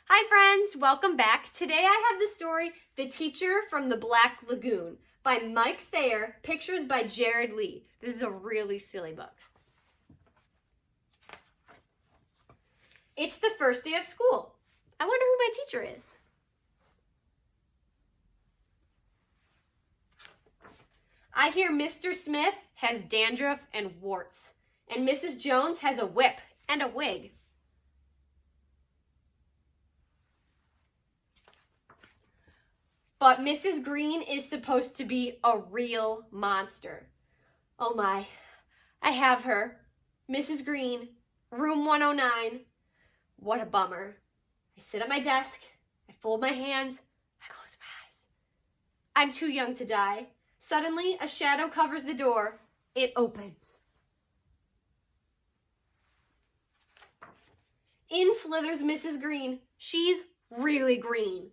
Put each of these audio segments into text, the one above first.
Hi friends, welcome back. Today I have the story, The Teacher from the Black Lagoon by Mike Thayer, pictures by Jared Lee. This is a really silly book. It's the first day of school. I wonder who my teacher is. I hear Mr. Smith has dandruff and warts, and Mrs. Jones has a whip and a wig. But Mrs. Green is supposed to be a real monster. Oh my, I have her. Mrs. Green, room 109. What a bummer. I sit at my desk, I fold my hands, I close my eyes. I'm too young to die. Suddenly, a shadow covers the door. It opens. In slithers Mrs. Green. She's really green.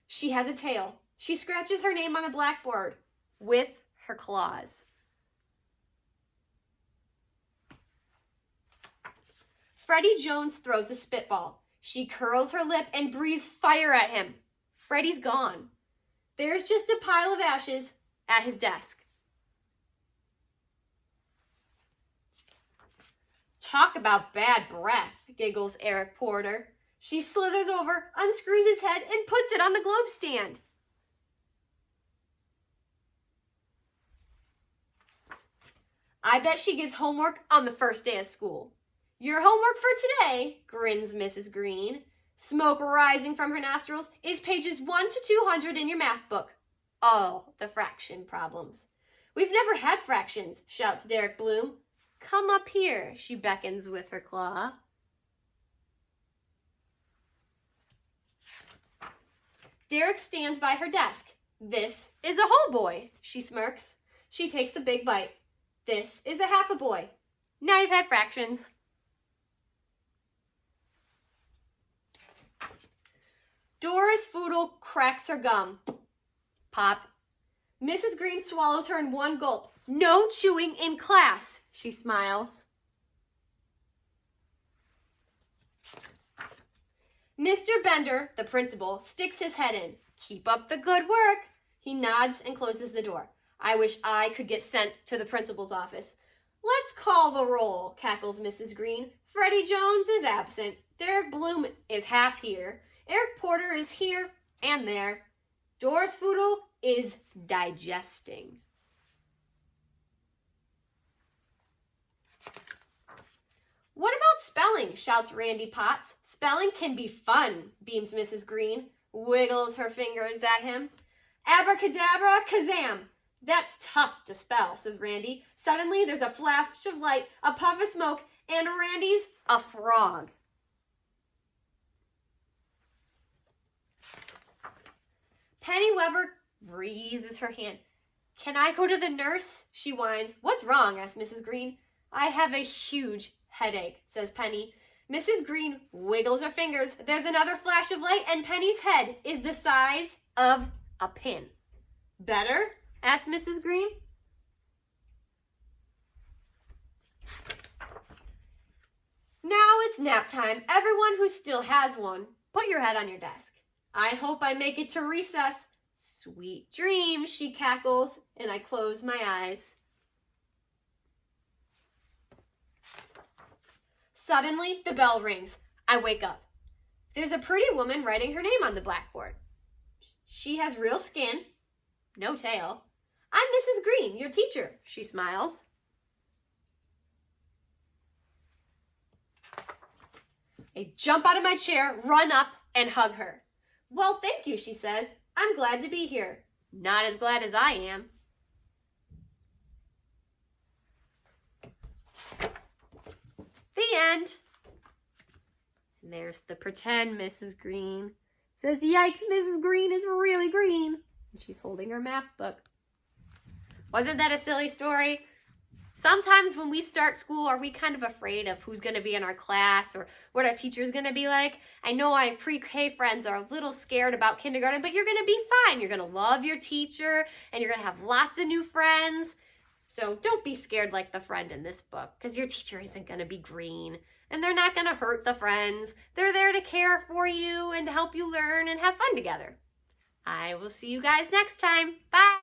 She has a tail. She scratches her name on the blackboard with her claws. Freddie Jones throws a spitball. She curls her lip and breathes fire at him. Freddie's gone. There's just a pile of ashes at his desk. Talk about bad breath, giggles Eric Porter. She slithers over, unscrews his head, and puts it on the globe stand. I bet she gives homework on the first day of school. Your homework for today, grins Mrs. Green. Smoke rising from her nostrils is pages 1 to 200 in your math book. Oh, the fraction problems. We've never had fractions, shouts Derek Bloom. Come up here, she beckons with her claw. Derek stands by her desk. This is a whole boy, she smirks. She takes a big bite. This is a half a boy. Now you've had fractions. Doris Foodle cracks her gum. Pop. Mrs. Green swallows her in one gulp. No chewing in class, she smiles. Mr. Bender, the principal, sticks his head in. Keep up the good work. He nods and closes the door. I wish I could get sent to the principal's office. Let's call the roll, cackles Mrs. Green. Freddie Jones is absent. Derek Bloom is half here. Eric Porter is here and there. Doris Foodle is digesting. What about spelling, shouts Randy Potts. Spelling can be fun, beams Mrs. Green, wiggles her fingers at him. Abracadabra, kazam. That's tough to spell, says Randy. Suddenly, there's a flash of light, a puff of smoke, and Randy's a frog. Penny Weber raises her hand. Can I go to the nurse? She whines. What's wrong? Asks Mrs. Green. I have a huge headache, says Penny. Mrs. Green wiggles her fingers. There's another flash of light, and Penny's head is the size of a pin. Better? Asks Mrs. Green. Now it's nap time. Everyone who still has one, put your head on your desk. I hope I make it to recess. Sweet dreams, she cackles, and I close my eyes. Suddenly, the bell rings. I wake up. There's a pretty woman writing her name on the blackboard. She has real skin, no tail. I'm Mrs. Green, your teacher, she smiles. I jump out of my chair, run up, and hug her. Well, thank you, she says. I'm glad to be here. Not as glad as I am. The end. And there's the pretend Mrs. Green. It says, yikes, Mrs. Green is really green. And she's holding her math book. Wasn't that a silly story? Sometimes when we start school, are we kind of afraid of who's going to be in our class or what our teacher's going to be like? I know my pre-K friends are a little scared about kindergarten, but you're going to be fine. You're going to love your teacher, and you're going to have lots of new friends. So don't be scared like the friend in this book, because your teacher isn't going to be green, and they're not going to hurt the friends. They're there to care for you and to help you learn and have fun together. I will see you guys next time. Bye!